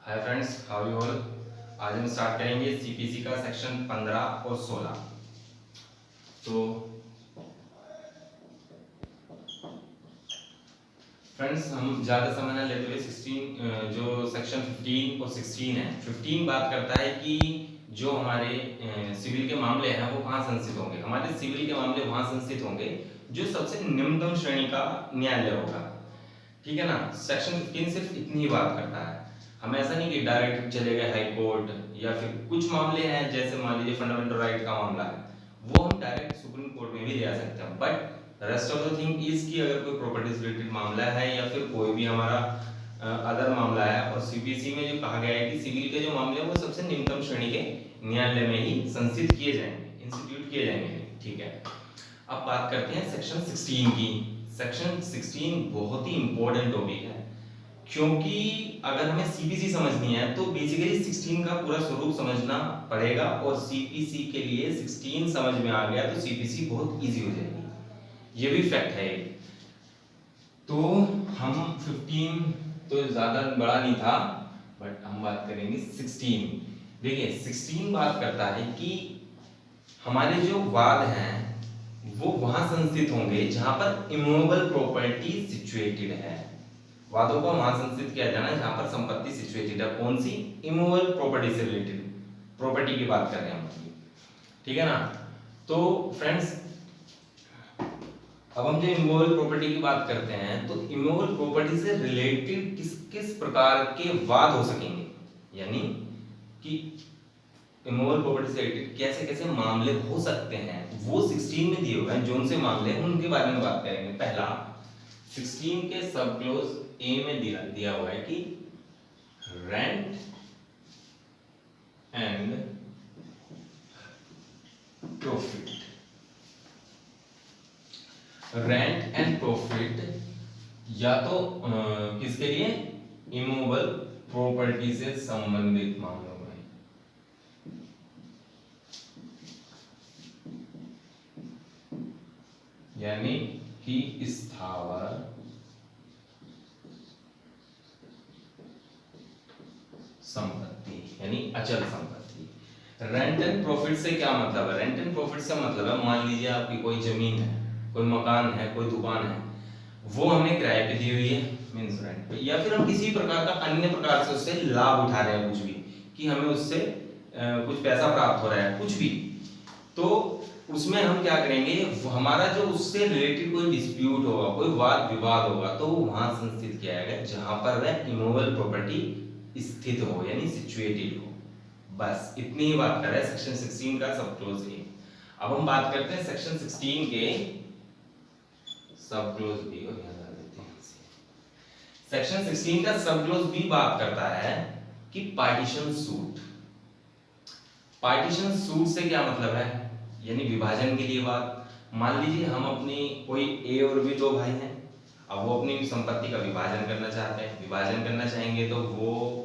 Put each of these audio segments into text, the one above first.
Hi friends, how you all. आज हम start करेंगे सीपीसी का सेक्शन 15 और 16। तो फ्रेंड्स, हम ज़्यादा समय ना लेते हुए 16 जो सेक्शन 15 और 16 है। 15 बात करता है कि जो हमारे सिविल के मामले हैं वो कहाँ संस्थित होंगे। हमारे सिविल के मामले वहाँ संस्थित होंगे जो सबसे निम्नतम श्रेणी का न्यायालय होगा। ठीक है ना। सेक्शन 15 सिर्फ इतनी ही बात करता है। हम ऐसा नहीं कि डायरेक्ट चले गए हाई कोर्ट, या फिर कुछ मामले हैं जैसे मान लीजिए फंडामेंटल राइट का मामला है, वो हम डायरेक्ट सुप्रीम कोर्ट में भी ले आ सकते हैं। But rest of the thing is कि अगर कोई प्रॉपर्टी से रिलेटेड मामला है या फिर कोई भी हमारा अदर मामला है, और सीपीसी में जो कहा गया है कि सिविल के जो मामले हैं वो सबसे निम्नतम श्रेणी के न्यायालय में ही संस्थित किए जाएंगे, इंस्टीट्यूट किए जाएंगे। ठीक है। अब बात करते हैं सेक्शन 16 की। सेक्शन 16 बहुत ही इंपॉर्टेंट टॉपिक है, क्योंकि अगर हमें सीपीसी समझनी है तो बेसिकली 16 का पूरा स्वरूप समझना पड़ेगा, और सीपीसी के लिए 16 समझ में आ गया तो सीपीसी बहुत इजी हो जाएगी। ये भी फैक्ट है। तो हम 15 तो ज्यादा बड़ा नहीं था, बट हम बात करेंगे 16। देखिए 16 बात करता है कि हमारे जो वाद हैं वो वहां संस्थित होंगे जहां पर इमूवेबल प्रॉपर्टी सिचुएटेड है। वादों को वहां संस्थित किया जाना है जहां पर संपत्ति सिचुएटेड है। कौन सी? इमूवेबल प्रॉपर्टी से रिलेटेड प्रॉपर्टी की बात कर रहे हैं हम। ठीक है ना। तो फ्रेंड्स, अब हम जो इमूवेबल प्रॉपर्टी की बात करते हैं तो इमूवेबल प्रॉपर्टी से रिलेटेड किस किस प्रकार के वाद हो सकेंगे, यानी कि इमूवेबल प्रॉपर्टी से रिलेटेड कैसे कैसे मामले हो सकते हैं, वो 16 में दिए हुए हैं। जो उनसे मामले हैं उनके बारे में बात करेंगे। पहला, 16 के सब क्लोज ए में दिया हुआ है कि rent and profit. Rent and profit या तो किसके लिए? इमूवेबल प्रॉपर्टी से संबंधित मामलों में। यानी कि स्थावर संपत्ति यानी अचल संपत्ति। रेंट एंड प्रॉफिट से क्या मतलब है? रेंट एंड प्रॉफिट से मतलब है, मान लीजिए आपकी कोई जमीन है, कोई मकान है, कोई दुकान है, वो हमें किराए पे दी हुई है, मींस रेंट पे, या फिर हम किसी प्रकार का अन्य प्रकार से उससे लाभ उठा रहे हैं, कुछ भी, कि हमें उससे कुछ पैसा प्राप्त हो रहा है, कुछ भी। तो उसमें हम क्या करेंगे, हमारा जो उससे रिलेटेड कोई डिस्प्यूट होगा, कोई वाद विवाद होगा, तो वो वहां संस्थित किया जाएगा जहां पर वह इमूवेबल प्रॉपर्टी स्थित हो, यानी सिचुएटेड हो। बस इतनी ही बात कर रहे हैं सेक्शन 16 का सब क्लोज ए। अब हम बात करते हैं सेक्शन 16 के सब क्लोज बी को ध्यान देते हैं। सेक्शन 16 का सब क्लोज बी बात करता है कि पार्टीशन सूट। पार्टीशन सूट से क्या मतलब है? यानी विभाजन के लिए बात। मान लीजिए हम अपनी कोई ए और बी दो भाई हैं, अब वो अपनी संपत्ति का विभाजन करना चाहते हैं। विभाजन करना चाहेंगे तो वो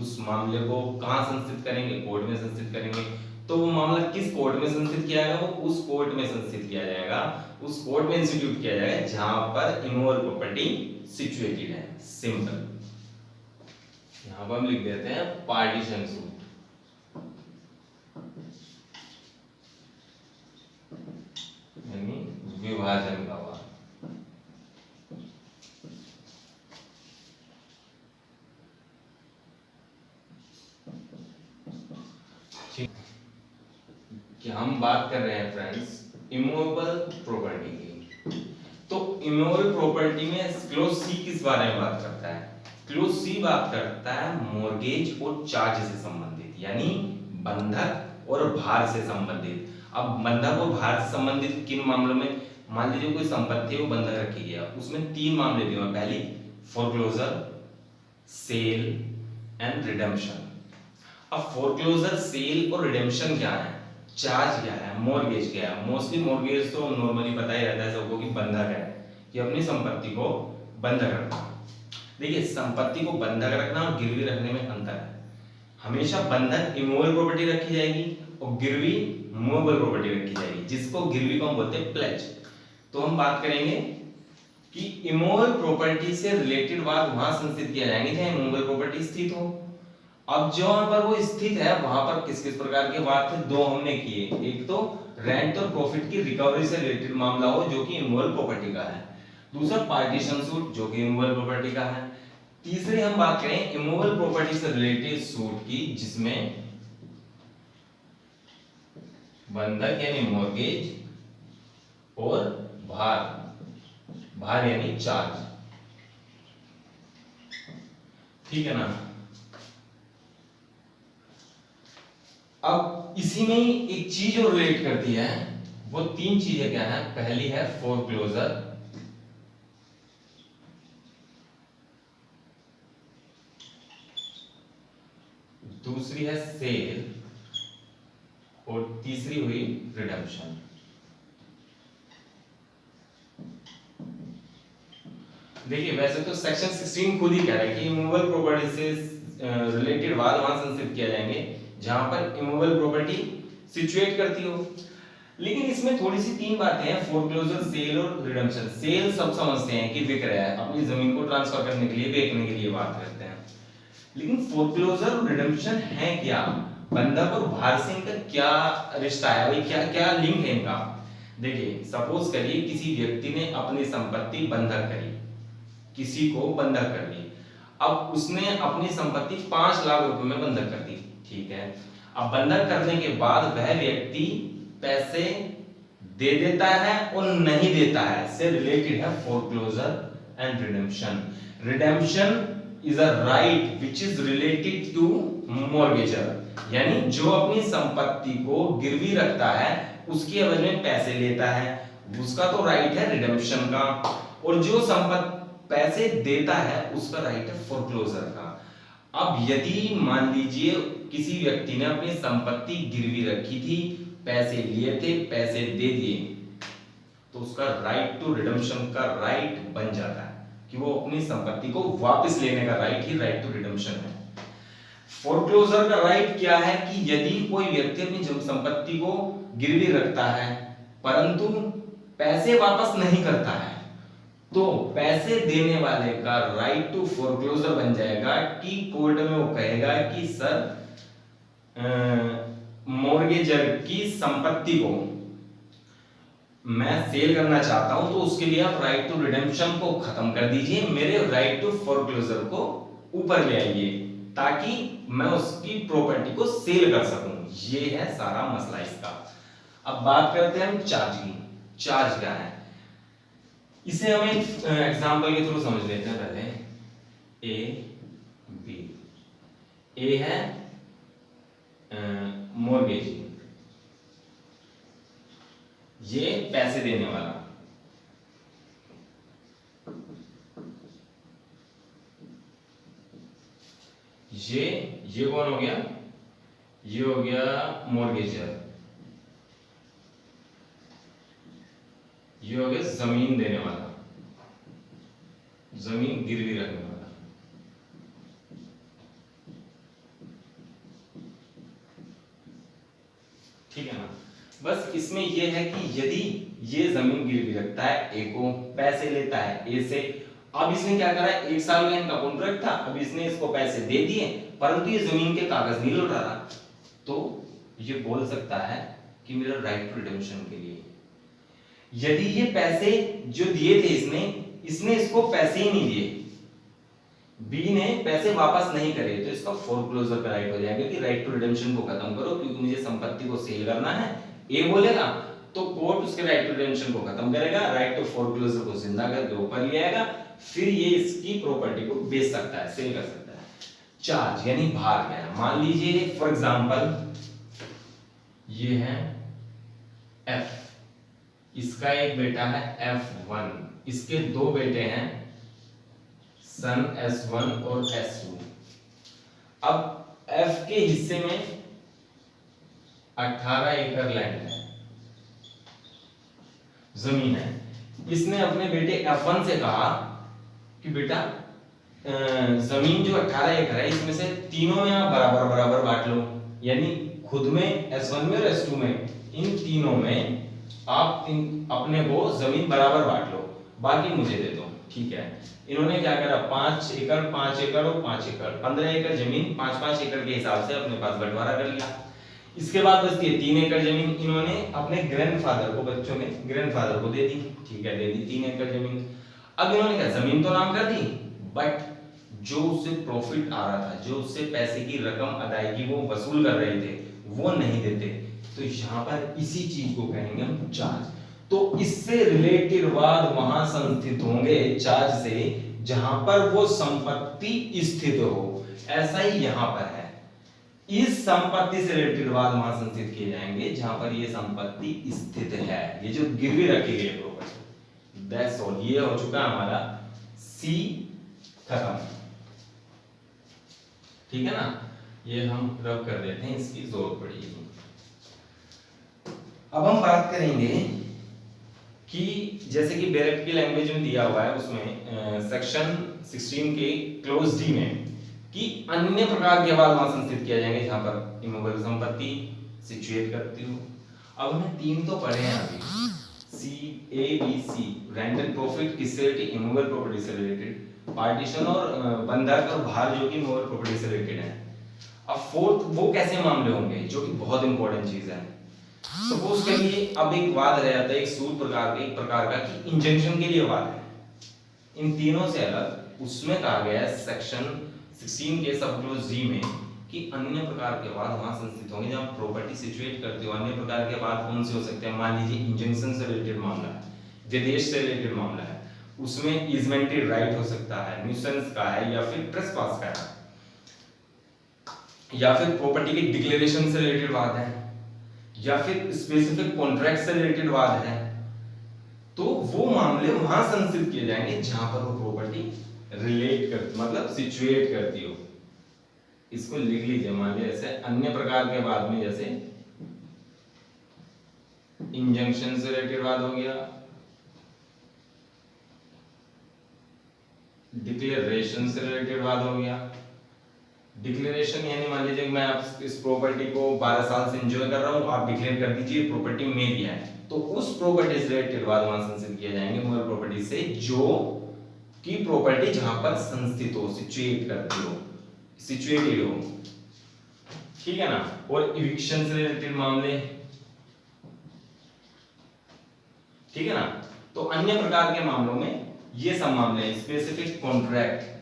उस मामले को कहाँ संस्थित करेंगे? कोर्ट में संस्थित करेंगे। तो वो मामला किस कोर्ट में संस्थित किया जाएगा? वो उस कोर्ट में संस्थित किया जाएगा, उस कोर्ट में इंस्टीट्यूट किया जाएगा जहां पर इमूवेबल प्रॉपर्टी सिचुएटेड है। सिंपल। यहां पर हम लिख देते हैं पार्टीशन सूट। यानी विभाजन का वाद। कि हम बात कर रहे हैं फ्रेंड्स इमूवेबल प्रॉपर्टी की। तो इमूवेबल प्रॉपर्टी में क्लोज सी किस बारे में बात करता है? क्लोज सी बात करता है मॉर्गेज और चार्ज से संबंधित, यानी बंधक और भार से संबंधित। अब बंधक और भार से संबंधित किन मामलों में? मान लीजिए कोई संपत्ति है वो बंधक रखी गया, उसमें 3 मामले दिए हुए। पहली, फोरक्लोजर, सेल एंड रिडेम्पशन। अब फोरक्लोजर, सेल और रिडेम्पशन क्या है? चार्ज क्या है? मॉर्गेज क्या है? मोस्टली मॉर्गेज तो नॉर्मली पता ही रहता है सबको कि बंधक है, कि अपनी संपत्ति को बंधक रखना। देखिए, संपत्ति को बंधक रखना और गिरवी रखने में अंतर है। हमेशा बंधक इमूवेबल प्रॉपर्टी रखी जाएगी और गिरवी मूवेबल प्रॉपर्टी रखी जाएगी, जिसको गिरवी को हम बोलते हैं प्लेज। तो हम बात करेंगे कि इमूवेबल प्रॉपर्टी से रिलेटेड वाद वहां संस्थित किया जाएंगे जहां इमूवेबल प्रॉपर्टी स्थित हो। अब जहां पर वो स्थित है वहां पर किस किस प्रकार के वाद थे, दो हमने किए। एक तो रेंट और प्रॉफिट की रिकवरी से रिलेटेड मामला हो जो कि इमूवेबल प्रॉपर्टी का है, दूसरा पार्टीशन सूट जो कि इमूवेबल प्रॉपर्टी का है, तीसरी हम बात करें इमूवेबल प्रॉपर्टी से रिलेटेड सूट की जिसमें बंधक यानी मॉर्गेज और भार यानी चार्ज, ठीक है ना। अब इसी में ही एक चीज जो रिलेट करती है वो तीन चीजें क्या है, पहली है फोरक्लोजर, दूसरी है सेल और तीसरी हुई रिडम्पशन। देखिए वैसे तो सेक्शन 16 खुद ही कह रहा है कि इमूवेबल प्रॉपर्टी से रिलेटेड वाद वहां संसिद्ध किया जाएंगे जहां पर इमूवेबल प्रॉपर्टी सिचुएट करती हो, लेकिन इसमें थोड़ी सी तीन बातें हैं, फोरक्लोजर, सेल और रिडम्पशन। सेल सब समझते हैं कि बिक रहा है, अपनी जमीन को ट्रांसफर करने के लिए, बेचने के लिए बात करते हैं, लेकिन फोरक्लोजर और रिडम्पशन है क्या, बंधक और भार से इनका क्या रिश्ता है, भाई क्या क्या लिंक है इनका। देखिए सपोज करिए किसी व्यक्ति ने अपनी संपत्ति बंधक करी, किसी को बंधक कर दी, अब उसने अपनी संपत्ति 5 लाख रुपए में बंधक कर दी, ठीक है। अब बंधक करने के बाद वह व्यक्ति पैसे दे देता है और नहीं देता है, से रिलेटेड है foreclosure and redemption. Redemption is a right which is related to mortgager, यानी जो अपनी संपत्ति को गिरवी रखता है उसकी एवज में पैसे लेता है, उसका तो राइट है रिडेम्पशन का, और जो संपत्ति पैसे देता है उसका राइट है फोरक्लोजर का। अब यदि मान लीजिए किसी व्यक्ति ने अपनी संपत्ति गिरवी रखी थी, पैसे लिए थे, पैसे दे दिए, तो उसका राइट टू रिडेम्पशन का राइट बन जाता है कि वो अपनी संपत्ति को वापस लेने का राइट ही राइट टू रिडेम्पशन है। फोरक्लोजर का राइट क्या है कि यदि कोई व्यक्ति अपनी संपत्ति को गिरवी रखता है परंतु पैसे वापस नहीं करता है, तो पैसे देने वाले का राइट टू फोरक्लोजर बन जाएगा कि कोर्ट में वो कहेगा कि सर मॉर्गेजर की संपत्ति को मैं सेल करना चाहता हूं, तो उसके लिए आप राइट टू रिडेम्पशन को खत्म कर दीजिए, मेरे राइट टू फोरक्लोजर को ऊपर ले आइए ताकि मैं उसकी प्रॉपर्टी को सेल कर सकूं। ये है सारा मसला इसका। अब बात करते हैं हम चार्ज की। चार्ज क्या है, इसे हम एक एग्जांपल के थ्रू समझ लेते हैं। पहले ए बी, ए है मॉर्गेज, ये पैसे देने वाला, ये कौन हो गया, ये हो गया मॉर्गेजर, ये हो गया जमीन देने वाला, जमीन गिरवी रखने वाला। ठीक है ना। बस इसमें यह है कि यदि ये जमीन गिरवी रखता है, ए को पैसे लेता है ए से, अब इसने क्या करा, 1 साल का इनका कॉन्ट्रैक्ट था, अब इसने इसको पैसे दे दिए परंतु ये जमीन के कागज नहीं लौटा रहा, तो ये बोल सकता है कि मेरा राइट टू रिडेम्पशन के लिए। यदि ये पैसे जो दिए थे इसने इसको पैसे ही नहीं दिए, बी ने पैसे वापस नहीं करे, तो इसका फोरक्लोजर का राइट हो जाएगा कि राइट टू रिडेम्पशन को खत्म करो क्योंकि मुझे संपत्ति को सेल करना है। ए बोलेगा तो कोर्ट उसके राइट टू रिडेम्पशन को खत्म करेगा, राइट टू फोरक्लोजर को जिंदा करके ऊपर ले आएगा, फिर ये इसकी प्रॉपर्टी को बेच सकता है, सेल कर सकता है। चार्ज यानी भार क्या है, मान लीजिए फॉर एग्जांपल ये है एफ, इसका एक बेटा है F1, इसके 2 बेटे हैं सन S1 और S2। अब F के हिस्से में 18 एकड़ लैंड है, जमीन है। इसने अपने बेटे F1 से कहा कि बेटा जमीन जो 18 एकड़ है इसमें से तीनों में आप बराबर बराबर बांट लो, यानी खुद में S1 में और S2 में, इन तीनों में आप अपने को जमीन बराबर बांट लो, बाकी मुझे दे दो। ठीक है, इन्होंने क्या करा 5 एकड़ 5 एकड़ और 5 एकड़ 15 एकड़ जमीन 5-5 एकड़ के हिसाब से अपने पास बंटवारा कर लिया। इसके बाद बचती है 3 एकड़ जमीन, इन्होंने अपने ग्रैंडफादर को, बच्चों ने ग्रैंडफादर को दे दी, ठीक है, दे दी 3 एकड़ जमीन। अब इन्होंने क्या जमीन तो नाम कर दी, बट जो उससे प्रॉफिट आ रहा था, जो उससे पैसे की रकम अदायगी वो वसूल कर रहे थे, वो नहीं देते, तो यहाँ पर इसी चीज को कहेंगे हम चार्ज। तो इससे रिलेटेड वाद वहां संस्थित होंगे चार्ज से जहां पर वो संपत्ति स्थित हो। ऐसा ही यहां पर है, इस संपत्ति से रिलेटेड वाद वहां संस्थित किए जाएंगे जहां पर ये संपत्ति स्थित है, ये जो गिरवी रखी गई है प्रॉपर्टी। दैट्स ऑल, ये हो चुका हमारा सी खत्म, ठीक है ना, ये हम रब कर देते हैं, इसकी जरूरत पड़ेगी। अब हम बात करेंगे कि जैसे कि बैरेट की लैंग्वेज में दिया हुआ है उसमें सेक्शन 16 के क्लोज डी में कि अन्य प्रकार के वाद वहां संस्थित किया जाएंगे जहां पर इमूवेबल संपत्ति सिचुएट करती हो। अब हमने 3 तो पढ़े हैं अभी, C A B C, rental profit किससे रिलेटेड, इमूवेबल प्रॉपर्टी से रिलेटेड, पार्टीशन और बंधक और भार जो कि इमूवेबल प्रॉपर्टी से रिलेटेड है। अब फोर्थ वो कैसे मामले होंगे जो कि बहुत इंपॉर्टेंट चीज है। सपोज करिए अब एक वाद रह जाता है एक सूद प्रकार का, एक प्रकार का कि इंजंक्शन के लिए वाद है। इन तीनों से अलग उसमें कहा गया है सेक्शन 16 के सब क्लोज डी में कि अन्य प्रकार के वाद वहां संस्थित होंगे जहां प्रॉपर्टी सिचुएट करते हो। अन्य प्रकार के वाद कौन से हो सकते हैं, मान लीजिए इंजंक्शन से रिलेटेड मामला है, विदेश से रिलेटेड मामला है, उसमें इजमेंटरी राइट हो सकता है, न्यूसेंस का है, या फिर ट्रेसपास का है, या फिर प्रॉपर्टी के डिक्लेरेशन से रिलेटेड वाद है, या फिर स्पेसिफिक कॉन्ट्रैक्ट से रिलेटेड वाद है। तो वो मामले वहां संस्थित किए जाएंगे जहां पर वो प्रॉपर्टी रिलेट करती, मतलब सिचुएट करती हो। इसको लिख लीजिए, मान लीजिए ऐसे अन्य प्रकार के वाद में जैसे इंजंक्शन से रिलेटेड वाद हो गया, डिक्लेरेशन से रिलेटेड वाद हो गया। डिक्लेरेशन यानी मान लीजिए मैं आप इस प्रॉपर्टी को 12 साल से एंजॉय कर रहा हूं, आप डिक्लेयर कर दीजिए प्रॉपर्टी मेरी है, तो उस प्रॉपर्टी से रिलेटेड वाद वहां संस्थित किए जाएंगे मूल प्रॉपर्टी से, जो की प्रॉपर्टी जहां पर संस्थित हो, सिचुएट करती हो, सिचुएटेड हो, ठीक है ना। और इविक्शन से रिलेटेड मामले, ठीक है ना। तो अन्य प्रकार के मामलों में ये सब मामले हैं, specific contract,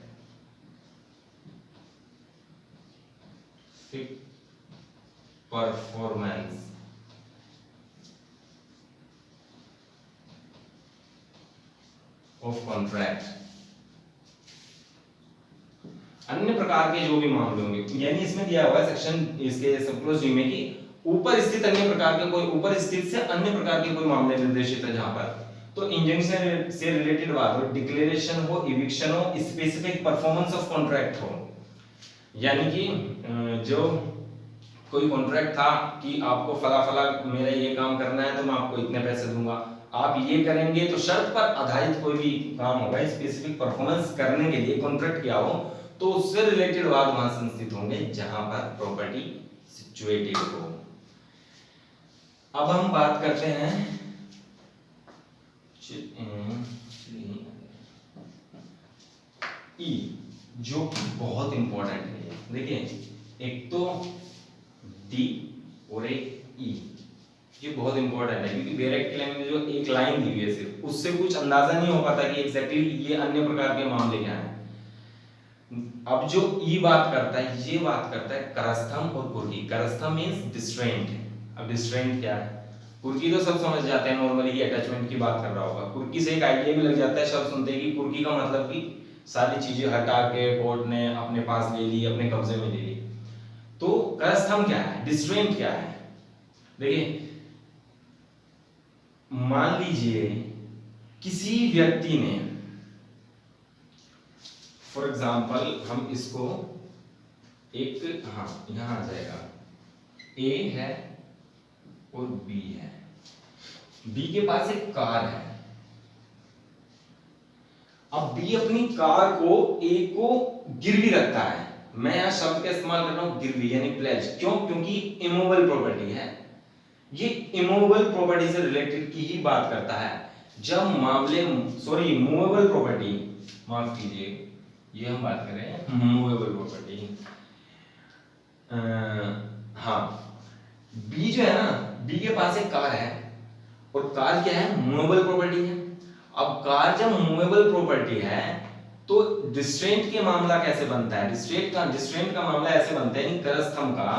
performance, of contract, अन्य प्रकार के जो भी मामले होंगे, यानी इसमें दिया हुआ है सेक्शन इसके सब क्लोज डी में कि ऊपर स्थित अन्य प्रकार के कोई, ऊपर स्थित से अन्य प्रकार के कोई मामले निर्देशित है जहां पर, तो इंजंक्शन से रिलेटेड बात हो, डिक्लेरेशन हो, इविक्शन हो, स्पेसिफिक परफॉर्मेंस ऑफ कॉन्ट्रैक्ट हो, यानी कि जो कोई कॉन्ट्रैक्ट था कि आपको फला फला मेरा ये काम करना है तो मैं आपको इतने पैसे दूंगा, आप ये करेंगे, तो शर्त पर आधारित कोई भी काम होगा, स्पेसिफिक परफॉर्मेंस करने के लिए कॉन्ट्रैक्ट किया हो, तो उससे रिलेटेड वाद वहां संस्थित होंगे जहां पर प्रॉपर्टी सिचुएटेड हो। अब हम बात करते हैं ई, जो बहुत इंपॉर्टेंट है। देखिए एक तो डी और एक ई, ये बहुत इंपॉर्टेंट है क्योंकि बैरेट की लैंग्वेज में जो एक लाइन दी हुई है सिर्फ उससे कुछ अंदाजा नहीं हो पाता कि एग्जैक्टली ये अन्य प्रकार के मामले क्या हैं। अब जो ई बात करता है, ये बात करता है करस्थम और कुर्की। करस्थम मींस डिस्ट्रेंट। अब डिस्ट्रेंट क्या है, कुर्की तो सब समझ जाते हैं नॉर्मली, ये अटैचमेंट की बात कर रहा होगा। कुर्की से एक आइडिया भी लग जाता है शब्द सुनते ही कि कुर्की का मतलब कि सारी चीजें हटा के कोर्ट ने अपने पास ले ली, अपने कब्जे में ले ली। तो करस्थम क्या है, डिस्ट्रेंट क्या है। देखिए मान लीजिए किसी व्यक्ति ने, फॉर एग्जाम्पल हम इसको एक, हाँ यहां आ जाएगा, ए है और बी है, बी के पास एक कार है। अब बी अपनी कार को ए को गिरवी रखता है। मैं यहां शब्द का इस्तेमाल कर रहा हूं गिरवी यानी प्लेज, क्यों, क्योंकि इमूवेबल प्रॉपर्टी है, ये इमूवेबल प्रॉपर्टी से रिलेटेड की ही बात करता है। जब मामले सॉरी मूवेबल प्रॉपर्टी, माफ कीजिए, ये हम बात कर रहे हैं मूवेबल प्रॉपर्टी। हाँ, बी जो है ना, बी के पास एक कार है और कार क्या है, मूवेबल प्रॉपर्टी है। अब कार जब मूवेबल प्रॉपर्टी है तो डिस्ट्रेंट के मामला कैसे बनता है, डिस्ट्रेंट का मामला ऐसे बनता है करस्तम का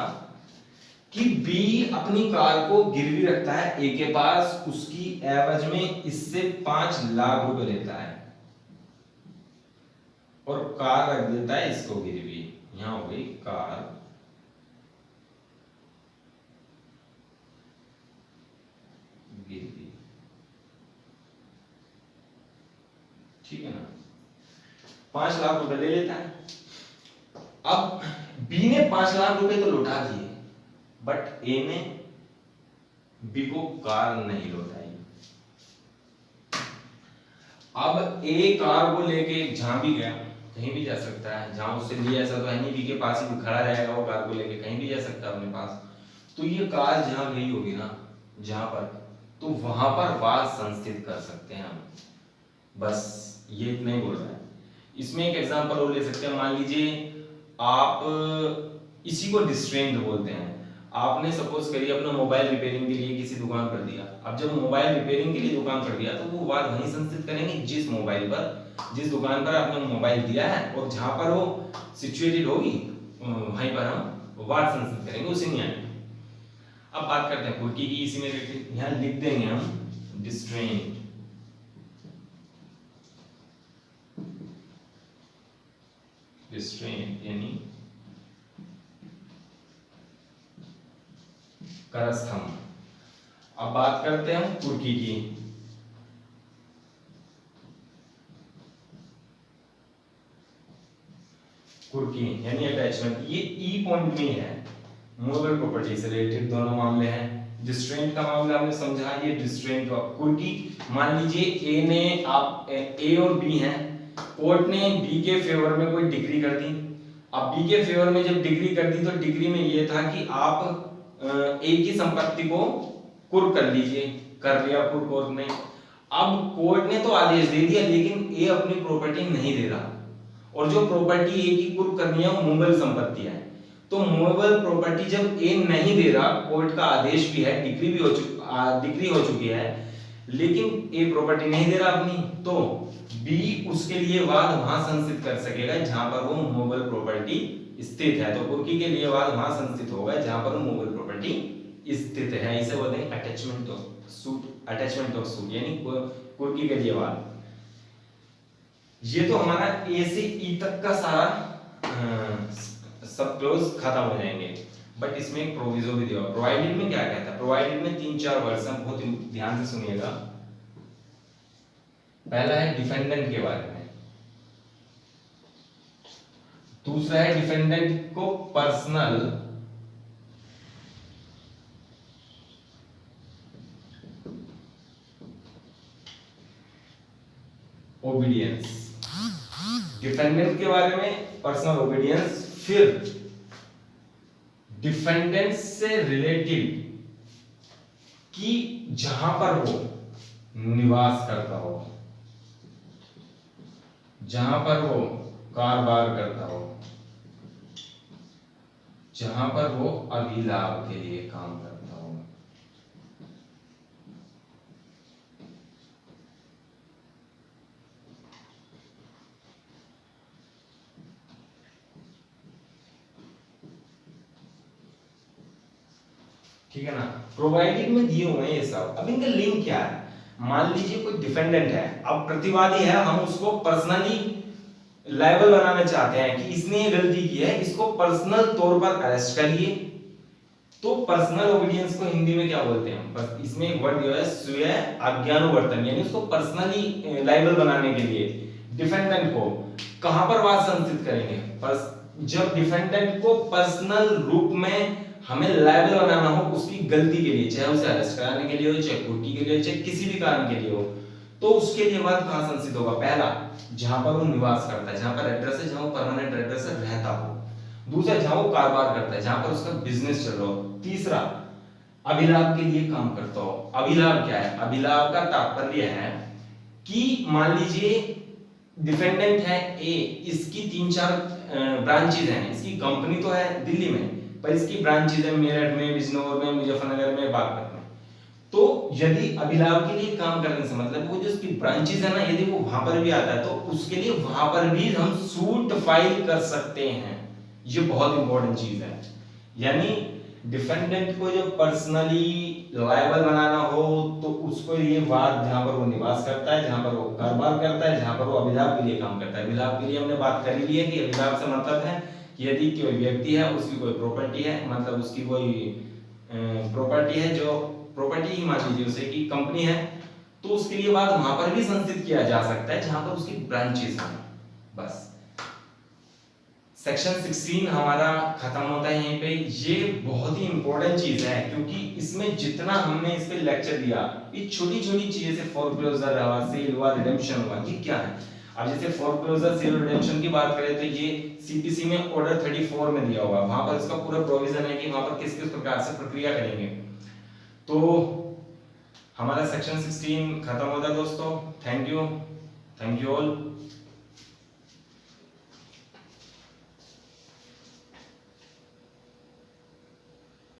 कि बी अपनी कार को गिरवी रखता है ए के पास, उसकी एवज में इससे 5 लाख रुपए लेता है और कार रख देता है इसको गिरवी। यहां हो गई कार गिरवी, ठीक है ना, 5 लाख रुपए ले लेता है। अब बी ने 5 लाख रुपए तो लौटा दिए, बट ए ने बी को कार नहीं लौटाई। अब ए कार को लेके जहां भी गया, कहीं भी जा सकता है, जहां उससे लिया ऐसा तो है नहीं, बी के पास ही खड़ा रहेगा, वो कार को लेके कहीं भी जा सकता है अपने पास। तो ये कार जहां गई होगी ना, जहां पर, तो वहां पर वाद संस्थित कर सकते हैं हम। बस ये इतना ही बोल रहा है। इसमें एक एग्जांपल और ले सकते हैं, मान लीजिए आप इसी को डिस्ट्रेंट बोलते हैं। आपने सपोज करिए अपना मोबाइल रिपेयरिंग के लिए किसी दुकान पर दिया। अब जब मोबाइल रिपेयरिंग के लिए दुकान पर दिया तो वो वाद वहीं संस्थित करेंगे जिस मोबाइल पर, जिस दुकान पर आपने मोबाइल दिया है और जहां पर वो सिचुएटेड होगी वहीं पर हम वाद संस्थित करेंगे उसी न्याय में। अब बात करते हैं कुर्की की, इसी में यहां लिख देंगे हम डिस्ट्रेंट। डिस्ट्रेंट यानी करस्तम। अब बात करते हैं हम कुर्की की। कुर्की यानी अटैचमेंट, ये ई पॉइंट में है, मूवेबल प्रॉपर्टी से रिलेटेड दोनों मामले हैं। डिस्ट्रेंट का मामला हमने समझा, ये डिस्ट्रेंट का कुर्की। मान लीजिए ए ने, आप ए और बी हैं, कोर्ट ने बी के फेवर में कोई डिग्री कर दी। अब बी के फेवर में जब डिग्री कर दी तो डिग्री में ये था कि आप ए की संपत्ति को कुर्क कर लीजिए, कर लिया कुर्क कोर्ट ने। अब कोर्ट ने तो आदेश दे दिया लेकिन ए अपनी प्रॉपर्टी नहीं दे रहा, और जो प्रॉपर्टी ए की कुर्क करनी है वो मूवेबल संपत्ति है। तो मूवेबल प्रॉपर्टी जब ए नहीं दे रहा, कोर्ट का आदेश भी है, डिग्री हो चुकी है, लेकिन ए प्रॉपर्टी नहीं दे रहा अपनी, तो बी उसके लिए वाद वहां संस्थित कर सकेगा जहां पर वो मूवेबल प्रॉपर्टी स्थित है। तो कुर्की के लिए वाद वहां संस्थित होगा जहां पर वो मूवेबल प्रॉपर्टी स्थित है। इसे बोलते हैं attachment of suit, attachment of suit यानी कुर्की के लिए वाद। ये तो हमारा ए से ई तक का सारा सब क्लोज खत्म हो जाएंगे, बट इसमें एक प्रोविजो भी दिया। प्रोवाइडेड में क्या कहता है, प्रोवाइडेड में 3-4 वर्ड्स हैं, बहुत ध्यान से सुनिएगा। पहला है डिफेंडेंट के बारे में, दूसरा है डिफेंडेंट को पर्सनल ओबीडियंस, डिफेंडेंट के बारे में पर्सनल ओबीडियंस, फिर डिफेंडेंट से रिलेटेड कि जहां पर वो निवास करता हो, जहां पर वो कारोबार करता हो, जहां पर वो अभिलाभ के लिए काम करता हो। ठीक है ना, प्रोवाइडेड में दिए हुए हैं ये सब। अब इनका लिंक क्या है, मान लीजिए कोई डिफेंडेंट है, अब प्रतिवादी है, हम उसको पर्सनली लायबल बनाना चाहते हैं कि इसने ये गलती की है, इसको पर्सनल तौर पर अरेस्ट करिए। तो पर्सनल ओबीडियंस को हिंदी में क्या बोलते हैं, बस इसमें एक वर्ड दिया है स्वीय आज्ञानुवर्तन, यानी उसको पर्सनली लायबल बनाने के लिए डिफेंडेंट को कहां पर वाद संस्थित करेंगे, जब डिफेंडेंट को पर्सनल रूप में हमें लायबल बनाना हो उसकी गलती के लिए, चाहे उसे अरेस्ट कराने के लिए हो, चाहे कुर्की के लिए, चाहे किसी भी कारण के लिए हो, तो उसके लिए वाद कहां संस्थित होगा, पहला जहां पर वो निवास करता है, जहां पर एड्रेस है, जहां वो परमानेंट एड्रेस है, रहता हो। दूसरा जहां वो कारोबार करता है, जहां पर उसका बिजनेस चल रहा हो। तीसरा अभिलाभ के लिए काम करता हो। अभिलाभ क्या है, अभिलाभ का तात्पर्य है कि मान लीजिए डिफेंडेंट है ए, इसकी 3-4 ब्रांचेज हैं, इसकी कंपनी तो है दिल्ली में पर इसकी ब्रांचेज है मेरठ में, बिजनौर में, मुजफ्फरनगर में, बागपत में। तो यदि अभिलाव के लिए काम करने से मतलब वो जो उसकी ब्रांचेज है ना, यदि वो वहां पर भी आता है तो उसके लिए वहां पर भी हम सूट फाइल कर सकते हैं। ये बहुत इंपॉर्टेंट चीज है। यानी डिफेंडेंट को जो पर्सनली लायबल बनाना हो तो उसको ये वाद जहां पर वो निवास करता है, जहां पर वो कारोबार करता है, जहां पर वो अभिलाव के लिए काम करता है। अभिलाव के लिए हमने बात कर ली है कि अभिलाव से मतलब है कि यदि कोई व्यक्ति है, उसकी कोई प्रॉपर्टी है, मतलब उसकी कोई प्रॉपर्टी है, जो प्रॉपर्टी ही मान लीजिए उसे की कंपनी है, तो उसके लिए वाद वहां पर भी संस्थित किया जा सकता है जहां पर उसकी ब्रांचेस हैं। बस सेक्शन 16 हमारा खत्म होता है यहीं पे। ये बहुत ही इंपॉर्टेंट चीज है क्योंकि इसमें जितना हमने इस पे लेक्चर दिया, ये छोटी छोटी चीजें से फोरक्लोजर हुआ, सेल हुआ, रिडेम्पशन हुआ, ये क्या है। अब जैसे फोरक्लोजर, सेल, रिडेम्पशन की बात करें तो ये सीपीसी में ऑर्डर 34 में दिया हुआ है, वहां पर इसका पूरा प्रोविजन है कि वहां पर किस किस प्रकार से प्रक्रिया करेंगे। तो हमारा सेक्शन 16 खत्म होता है दोस्तों। Thank you all.